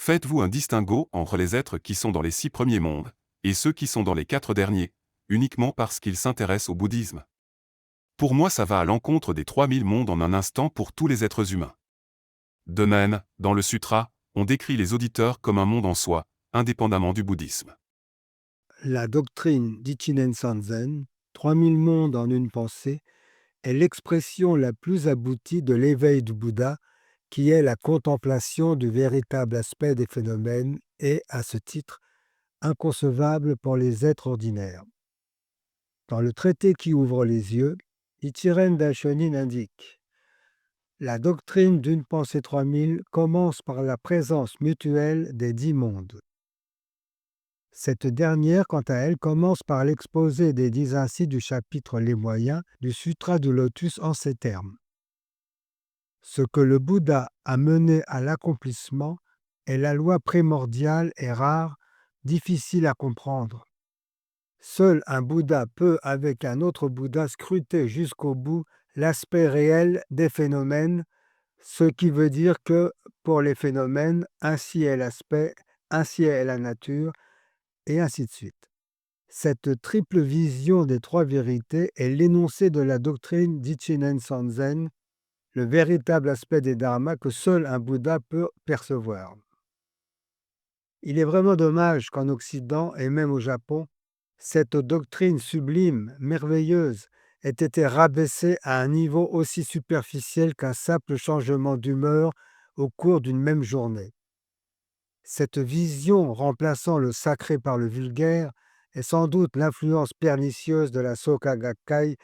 Faites-vous un distinguo entre les êtres qui sont dans les 6 premiers mondes, et ceux qui sont dans les 4 derniers, uniquement parce qu'ils s'intéressent au bouddhisme. Pour moi ça va à l'encontre des 3000 mondes en un instant pour tous les êtres humains. De même, dans le sutra, on décrit les auditeurs comme un monde en soi, indépendamment du bouddhisme. La doctrine d'Ichinen Sanzen, 3000 mondes en une pensée, est l'expression la plus aboutie de l'éveil du Bouddha, qui est la contemplation du véritable aspect des phénomènes et, à ce titre, inconcevable pour les êtres ordinaires. Dans le traité qui ouvre les yeux, Ichiren Daishonin indique: la doctrine d'une pensée 3000 commence par la présence mutuelle des 10 mondes. Cette dernière, quant à elle, commence par l'exposé des 10 incites du chapitre Les moyens du Sutra du Lotus en ces termes. Ce que le Bouddha a mené à l'accomplissement est la loi primordiale et rare, difficile à comprendre. Seul un Bouddha peut, avec un autre Bouddha, scruter jusqu'au bout l'aspect réel des phénomènes, ce qui veut dire que, pour les phénomènes, ainsi est l'aspect, ainsi est la nature, et ainsi de suite. Cette triple vision des trois vérités est l'énoncé de la doctrine d'Ichinen Sanzen, le véritable aspect des dharmas que seul un Bouddha peut percevoir. Il est vraiment dommage qu'en Occident et même au Japon, cette doctrine sublime, merveilleuse, ait été rabaissée à un niveau aussi superficiel qu'un simple changement d'humeur au cours d'une même journée. Cette vision remplaçant le sacré par le vulgaire est sans doute l'influence pernicieuse de la Soka Gakkai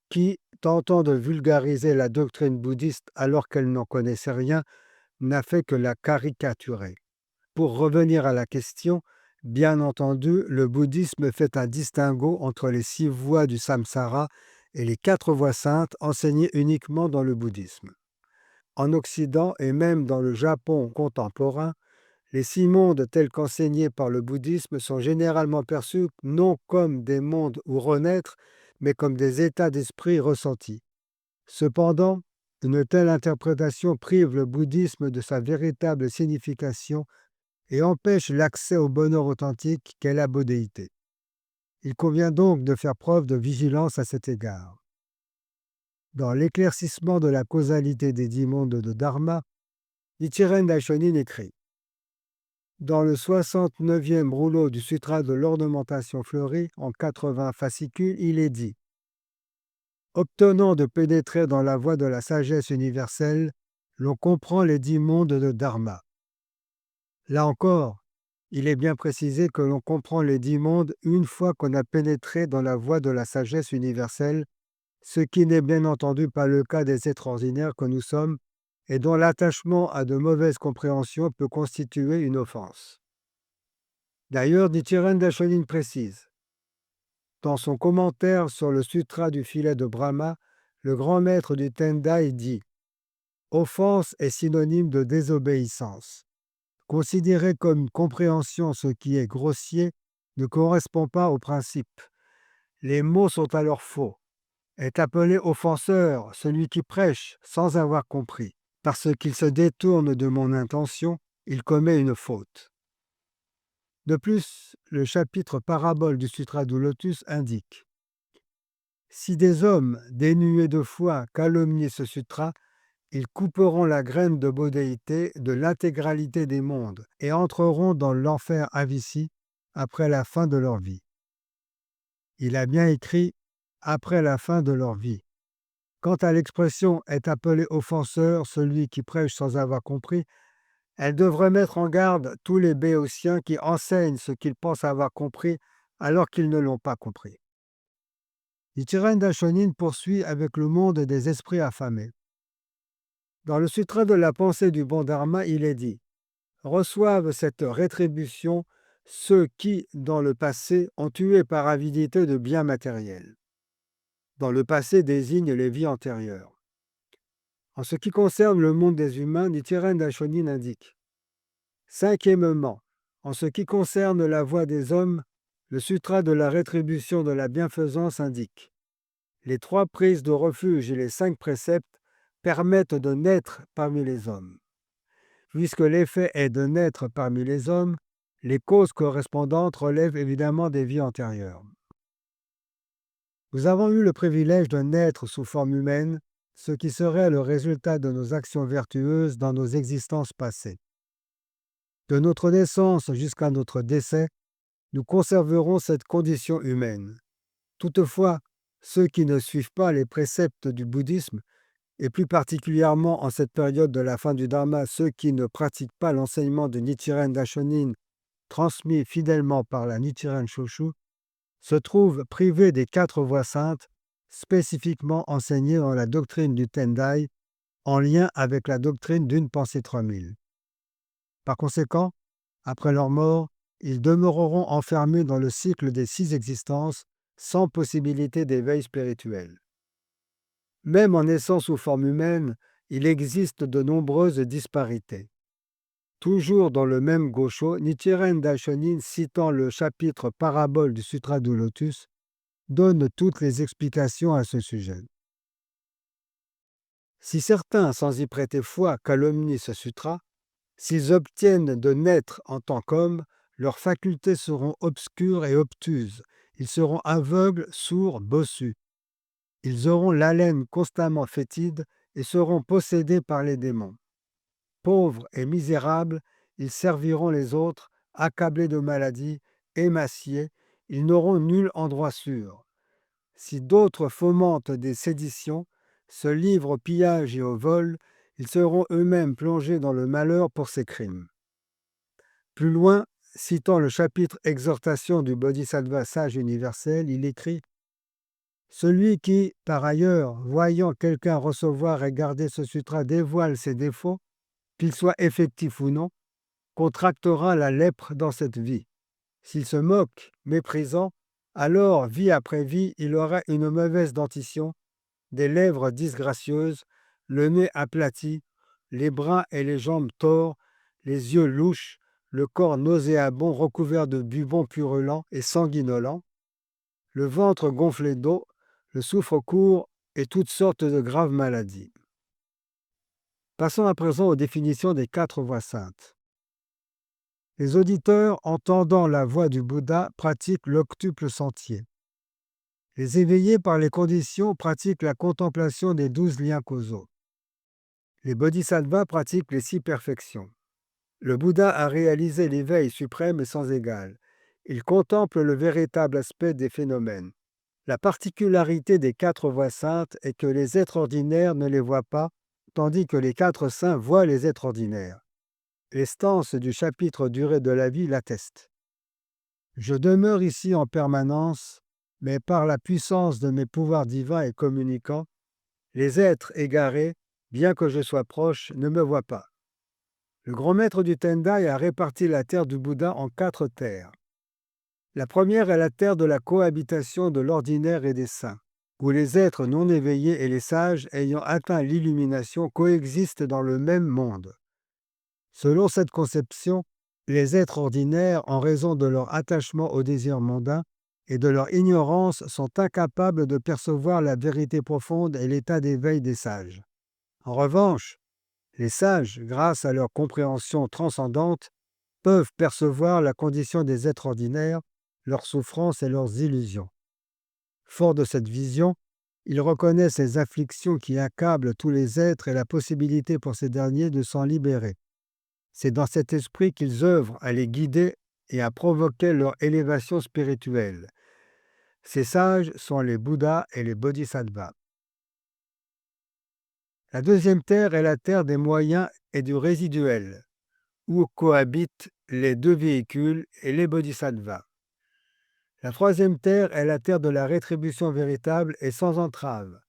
qui, tentant de vulgariser la doctrine bouddhiste alors qu'elle n'en connaissait rien, n'a fait que la caricaturer. Pour revenir à la question, bien entendu, le bouddhisme fait un distinguo entre les 6 voies du samsara et les 4 voies saintes enseignées uniquement dans le bouddhisme. En Occident et même dans le Japon contemporain, les 6 mondes tels qu'enseignés par le bouddhisme sont généralement perçus non comme des mondes où renaître, mais comme des états d'esprit ressentis. Cependant, une telle interprétation prive le bouddhisme de sa véritable signification et empêche l'accès au bonheur authentique qu'est la bouddhéité. Il convient donc de faire preuve de vigilance à cet égard. Dans l'éclaircissement de la causalité des 10 mondes de Dharma, Nichiren Daishonin écrit: dans le 69e rouleau du Sutra de l'ornementation fleurie, en 80 fascicules, il est dit: obtenant de pénétrer dans la voie de la sagesse universelle, l'on comprend les 10 mondes de Dharma. Là encore, il est bien précisé que l'on comprend les 10 mondes une fois qu'on a pénétré dans la voie de la sagesse universelle, ce qui n'est bien entendu pas le cas des êtres ordinaires que nous sommes et dont l'attachement à de mauvaises compréhensions peut constituer une offense. D'ailleurs, Nichiren Daishonin précise: dans son commentaire sur le Sutra du filet de Brahma, le grand maître du Tendai dit: offense est synonyme de désobéissance. Considérer comme une compréhension ce qui est grossier ne correspond pas au principe. Les mots sont alors faux. Est appelé offenseur celui qui prêche sans avoir compris. Parce qu'il se détourne de mon intention, il commet une faute. De plus, le chapitre parabole du Sutra du Lotus indique: si des hommes dénués de foi calomnient ce sutra, ils couperont la graine de bouddhéité de l'intégralité des mondes et entreront dans l'enfer avici après la fin de leur vie. Il a bien écrit « après la fin de leur vie ». Quant à l'expression « est appelé offenseur celui qui prêche sans avoir compris », elle devrait mettre en garde tous les béotiens qui enseignent ce qu'ils pensent avoir compris alors qu'ils ne l'ont pas compris. Nichiren Daishonin poursuit avec le monde des esprits affamés. Dans le Sutra de la pensée du bon dharma, il est dit: reçoivent cette rétribution ceux qui, dans le passé, ont tué par avidité de biens matériels. Dans le passé désigne les vies antérieures. En ce qui concerne le monde des humains, Nichiren Daishonin indique: cinquièmement, en ce qui concerne la voie des hommes, le Sutra de la rétribution de la bienfaisance indique: les 3 prises de refuge et les 5 préceptes permettent de naître parmi les hommes. Puisque l'effet est de naître parmi les hommes, les causes correspondantes relèvent évidemment des vies antérieures. Nous avons eu le privilège de naître sous forme humaine, ce qui serait le résultat de nos actions vertueuses dans nos existences passées. De notre naissance jusqu'à notre décès, nous conserverons cette condition humaine. Toutefois, ceux qui ne suivent pas les préceptes du bouddhisme, et plus particulièrement en cette période de la fin du Dharma, ceux qui ne pratiquent pas l'enseignement de Nichiren Daishonin transmis fidèlement par la Nichiren Shoshu, se trouvent privés des 4 voies saintes spécifiquement enseignées dans la doctrine du Tendai en lien avec la doctrine d'une pensée 3000. Par conséquent, après leur mort, ils demeureront enfermés dans le cycle des 6 existences sans possibilité d'éveil spirituel. Même en naissant sous forme humaine, il existe de nombreuses disparités. Toujours dans le même Gosho, Nichiren Daishonin, citant le chapitre Parabole du Sutra du Lotus, donne toutes les explications à ce sujet. Si certains, sans y prêter foi, calomnient ce sutra, s'ils obtiennent de naître en tant qu'hommes, leurs facultés seront obscures et obtuses, ils seront aveugles, sourds, bossus. Ils auront l'haleine constamment fétide et seront possédés par les démons. Pauvres et misérables, ils serviront les autres, accablés de maladies, émaciés, ils n'auront nul endroit sûr. Si d'autres fomentent des séditions, se livrent au pillage et au vol, ils seront eux-mêmes plongés dans le malheur pour ces crimes. Plus loin, citant le chapitre Exhortation du Bodhisattva sage universel, il écrit « Celui qui, par ailleurs, voyant quelqu'un recevoir et garder ce sutra, dévoile ses défauts, qu'il soit effectif ou non, contractera la lèpre dans cette vie. S'il se moque, méprisant, alors, vie après vie, il aura une mauvaise dentition, des lèvres disgracieuses, le nez aplati, les bras et les jambes torts, les yeux louches, le corps nauséabond recouvert de bubons purulents et sanguinolents, le ventre gonflé d'eau, le souffre court et toutes sortes de graves maladies. » Passons à présent aux définitions des 4 voies saintes. Les auditeurs, entendant la voix du Bouddha, pratiquent l'octuple sentier. Les éveillés par les conditions pratiquent la contemplation des 12 liens causaux. Les bodhisattvas pratiquent les 6 perfections. Le Bouddha a réalisé l'éveil suprême et sans égal. Il contemple le véritable aspect des phénomènes. La particularité des 4 voies saintes est que les êtres ordinaires ne les voient pas, tandis que les 4 saints voient les êtres ordinaires. Les stances du chapitre Durée de la vie l'attestent. Je demeure ici en permanence, mais par la puissance de mes pouvoirs divins et communicants, les êtres égarés, bien que je sois proche, ne me voient pas. Le grand maître du Tendai a réparti la terre du Bouddha en 4 terres. La première est la terre de la cohabitation de l'ordinaire et des saints, où les êtres non éveillés et les sages ayant atteint l'illumination coexistent dans le même monde. Selon cette conception, les êtres ordinaires, en raison de leur attachement aux désirs mondains et de leur ignorance, sont incapables de percevoir la vérité profonde et l'état d'éveil des sages. En revanche, les sages, grâce à leur compréhension transcendante, peuvent percevoir la condition des êtres ordinaires, leurs souffrances et leurs illusions. Forts de cette vision, ils reconnaissent les afflictions qui accablent tous les êtres et la possibilité pour ces derniers de s'en libérer. C'est dans cet esprit qu'ils œuvrent à les guider et à provoquer leur élévation spirituelle. Ces sages sont les Bouddhas et les Bodhisattvas. La deuxième terre est la terre des moyens et du résiduel, où cohabitent les 2 véhicules et les Bodhisattvas. La troisième terre est la terre de la rétribution véritable et sans entrave,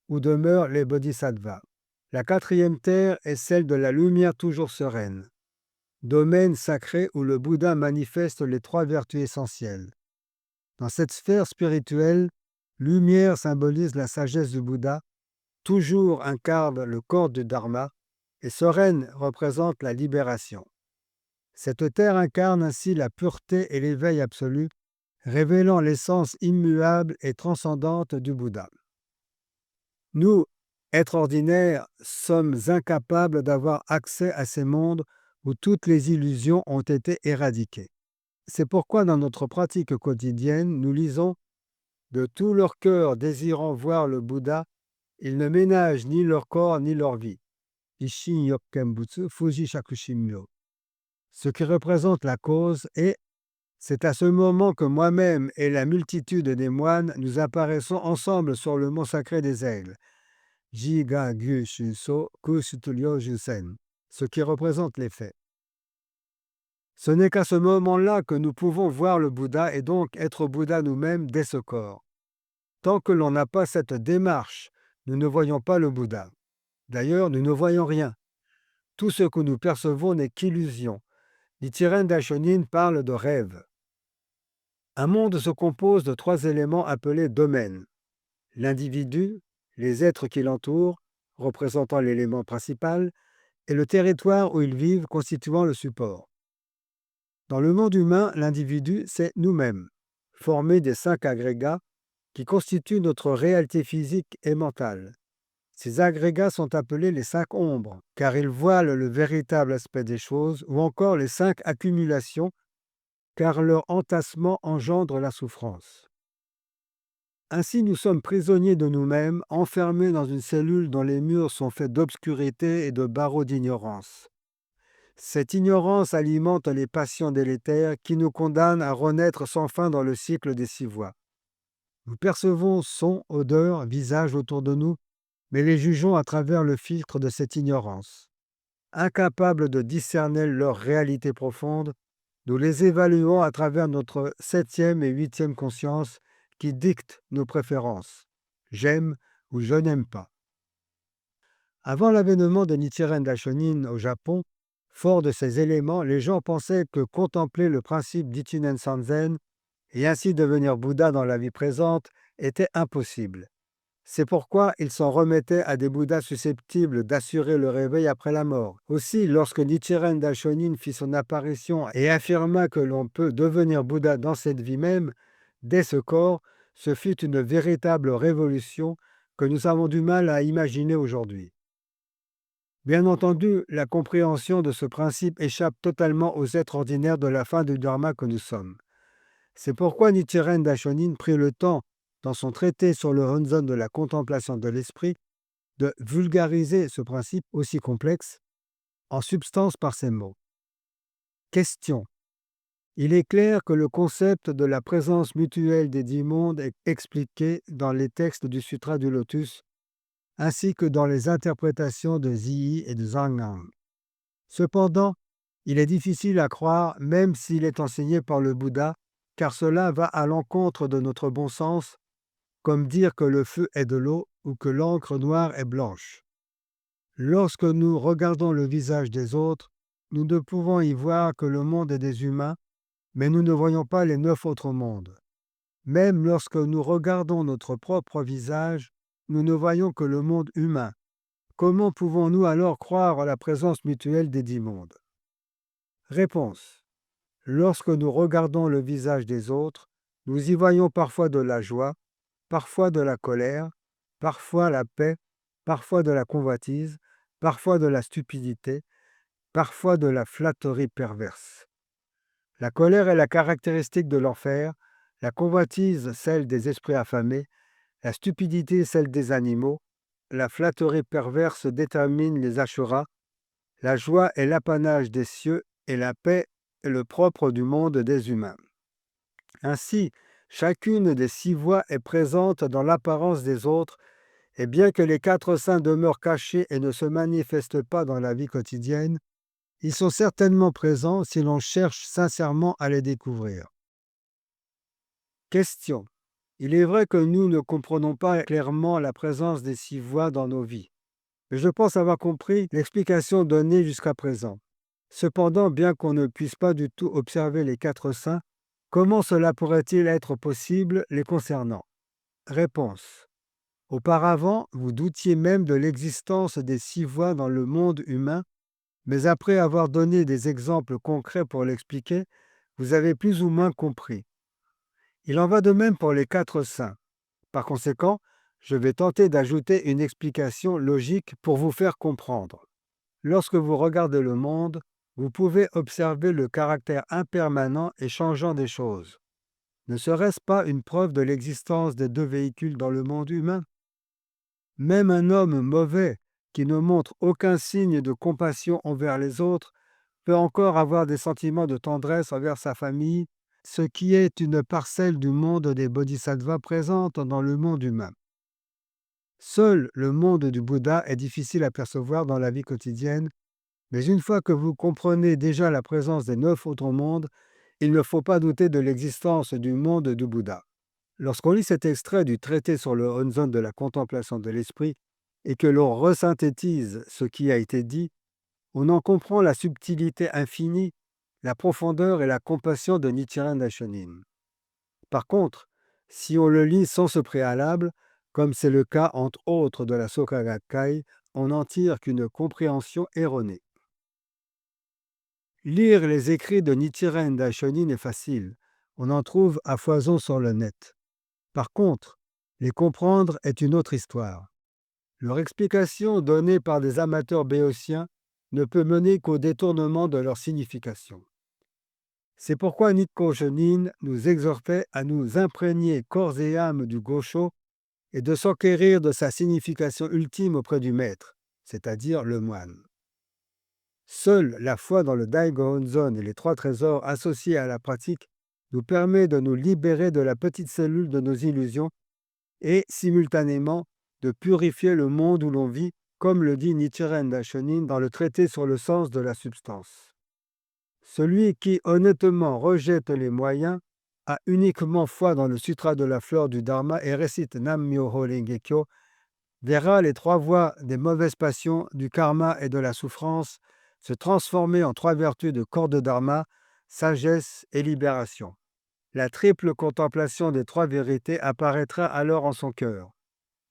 où demeurent les Bodhisattvas. La 4e terre est celle de la lumière toujours sereine, domaine sacré où le Bouddha manifeste les 3 vertus essentielles. Dans cette sphère spirituelle, lumière symbolise la sagesse du Bouddha, toujours incarne le corps du Dharma, et sereine représente la libération. Cette terre incarne ainsi la pureté et l'éveil absolu, révélant l'essence immuable et transcendante du Bouddha. Nous, êtres ordinaires, sommes incapables d'avoir accès à ces mondes où toutes les illusions ont été éradiquées. C'est pourquoi dans notre pratique quotidienne, nous lisons « De tout leur cœur désirant voir le Bouddha, ils ne ménagent ni leur corps ni leur vie. » Ishin Yokkembutsu Fuji Shakushinmyo. Ce qui représente la cause est « C'est à ce moment que moi-même et la multitude des moines nous apparaissons ensemble sur le mont sacré des aigles. » Jiga Gyu Shuso Kusutulyo Jusen. Ce qui représente les faits. Ce n'est qu'à ce moment-là que nous pouvons voir le Bouddha et donc être Bouddha nous-mêmes dès ce corps. Tant que l'on n'a pas cette démarche, nous ne voyons pas le Bouddha. D'ailleurs, nous ne voyons rien. Tout ce que nous percevons n'est qu'illusion. Nichiren Daishonin parle de rêve. Un monde se compose de 3 éléments appelés domaines. L'individu, les êtres qui l'entourent, représentant l'élément principal, et le territoire où ils vivent, constituant le support. Dans le monde humain, l'individu, c'est nous-mêmes, formés des 5 agrégats qui constituent notre réalité physique et mentale. Ces agrégats sont appelés les 5 ombres, car ils voilent le véritable aspect des choses, ou encore les 5 accumulations, car leur entassement engendre la souffrance. Ainsi, nous sommes prisonniers de nous-mêmes, enfermés dans une cellule dont les murs sont faits d'obscurité et de barreaux d'ignorance. Cette ignorance alimente les passions délétères qui nous condamnent à renaître sans fin dans le cycle des 6 voies. Nous percevons sons, odeurs, visages autour de nous, mais les jugeons à travers le filtre de cette ignorance. Incapables de discerner leur réalité profonde, nous les évaluons à travers notre 7e et 8e conscience qui dictent nos préférences. J'aime ou je n'aime pas. Avant l'avènement de Nichiren Daishonin au Japon, fort de ces éléments, les gens pensaient que contempler le principe d'Ichinen Sanzen et ainsi devenir Bouddha dans la vie présente était impossible. C'est pourquoi ils s'en remettaient à des Bouddhas susceptibles d'assurer le réveil après la mort. Aussi, lorsque Nichiren Daishonin fit son apparition et affirma que l'on peut devenir Bouddha dans cette vie même, dès ce corps, ce fut une véritable révolution que nous avons du mal à imaginer aujourd'hui. Bien entendu, la compréhension de ce principe échappe totalement aux êtres ordinaires de la fin du dharma que nous sommes. C'est pourquoi Nichiren Daishonin prit le temps, dans son traité sur le Honzon de la contemplation de l'esprit, de vulgariser ce principe aussi complexe, en substance par ces mots. Question. Il est clair que le concept de la présence mutuelle des 10 mondes est expliqué dans les textes du Sutra du Lotus, ainsi que dans les interprétations de Zhiyi et de Zhangang. Cependant, il est difficile à croire, même s'il est enseigné par le Bouddha, car cela va à l'encontre de notre bon sens, comme dire que le feu est de l'eau ou que l'encre noire est blanche. Lorsque nous regardons le visage des autres, nous ne pouvons y voir que le monde des humains, mais nous ne voyons pas les 9 autres mondes. Même lorsque nous regardons notre propre visage, nous ne voyons que le monde humain. Comment pouvons-nous alors croire à la présence mutuelle des 10 mondes? Réponse. Lorsque nous regardons le visage des autres, nous y voyons parfois de la joie, parfois de la colère, parfois la paix, parfois de la convoitise, parfois de la stupidité, parfois de la flatterie perverse. La colère est la caractéristique de l'enfer, la convoitise celle des esprits affamés, la stupidité celle des animaux, la flatterie perverse détermine les ashuras, la joie est l'apanage des cieux et la paix est le propre du monde des humains. Ainsi, chacune des 6 voies est présente dans l'apparence des autres, et bien que les 4 saints demeurent cachés et ne se manifestent pas dans la vie quotidienne, ils sont certainement présents si l'on cherche sincèrement à les découvrir. Question. Il est vrai que nous ne comprenons pas clairement la présence des 6 voies dans nos vies, mais je pense avoir compris l'explication donnée jusqu'à présent. Cependant, bien qu'on ne puisse pas du tout observer les 4 saints, comment cela pourrait-il être possible les concernant? Réponse. Auparavant, vous doutiez même de l'existence des 6 voies dans le monde humain, mais après avoir donné des exemples concrets pour l'expliquer, vous avez plus ou moins compris. Il en va de même pour les 4 saints. Par conséquent, Je vais tenter d'ajouter une explication logique pour vous faire comprendre. Lorsque vous regardez le monde, vous pouvez observer le caractère impermanent et changeant des choses. Ne serait-ce pas une preuve de l'existence des deux véhicules dans le monde humain? Même un homme mauvais, qui ne montre aucun signe de compassion envers les autres, peut encore avoir des sentiments de tendresse envers sa famille, ce qui est une parcelle du monde des bodhisattvas présente dans le monde humain. Seul le monde du Bouddha est difficile à percevoir dans la vie quotidienne, mais une fois que vous comprenez déjà la présence des 9 autres mondes, il ne faut pas douter de l'existence du monde du Bouddha. Lorsqu'on lit cet extrait du traité sur le Honzon de la contemplation de l'esprit et que l'on resynthétise ce qui a été dit, on en comprend la subtilité infinie, la profondeur et la compassion de Nichiren Daishonin. Par contre, si on le lit sans ce préalable, comme c'est le cas entre autres de la Soka Gakkai, on n'en tire qu'une compréhension erronée. Lire les écrits de Nichiren Daishonin est facile, on en trouve à foison sur le net. Par contre, les comprendre est une autre histoire. Leur explication donnée par des amateurs béotiens ne peut mener qu'au détournement de leur signification. C'est pourquoi Nikko Shonin nous exhortait à nous imprégner corps et âme du Gosho et de s'enquérir de sa signification ultime auprès du maître, c'est-à-dire le moine. Seule la foi dans le Daigo Honzon et les 3 trésors associés à la pratique nous permet de nous libérer de la petite cellule de nos illusions et, simultanément, de purifier le monde où l'on vit, comme le dit Nichiren Daishonin dans le traité sur le sens de la substance. Celui qui honnêtement rejette les moyens, a uniquement foi dans le sutra de la fleur du Dharma et récite Nam-myoho Renge-kyo, verra les 3 voies des mauvaises passions, du karma et de la souffrance se transformer en 3 vertus de corps de Dharma, sagesse et libération. La triple contemplation des 3 vérités apparaîtra alors en son cœur.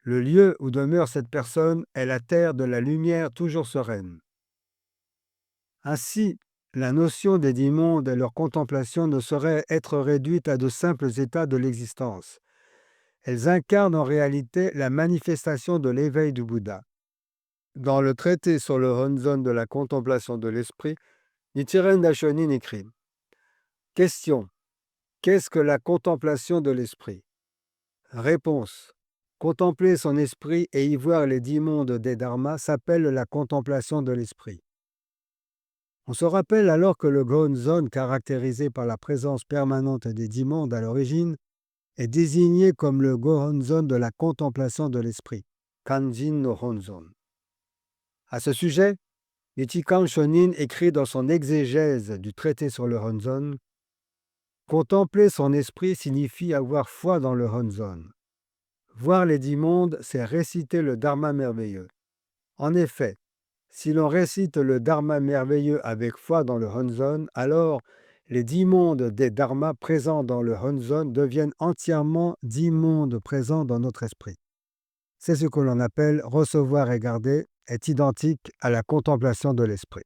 Le lieu où demeure cette personne est la terre de la lumière toujours sereine. Ainsi, la notion des 10 mondes et leur contemplation ne saurait être réduite à de simples états de l'existence. Elles incarnent en réalité la manifestation de l'éveil du Bouddha. Dans le traité sur le Honzon de la contemplation de l'esprit, Nichiren Daishonin écrit « Question. Qu'est-ce que la contemplation de l'esprit? Réponse. Contempler son esprit et y voir les 10 mondes des dharmas s'appelle la contemplation de l'esprit. On se rappelle alors que le Gonzon, caractérisé par la présence permanente des 10 mondes à l'origine, est désigné comme le Gohonzon de la contemplation de l'esprit, Kanjin no Honzon. À ce sujet, Nichikan Shonin écrit dans son exégèse du traité sur le Honzon « Contempler son esprit signifie avoir foi dans le Honzon. Voir les 10 mondes, c'est réciter le Dharma merveilleux. En effet, si l'on récite le Dharma merveilleux avec foi dans le Honzon, alors les 10 mondes des Dharmas présents dans le Honzon deviennent entièrement 10 mondes présents dans notre esprit. C'est ce que l'on appelle recevoir et garder est identique à la contemplation de l'esprit.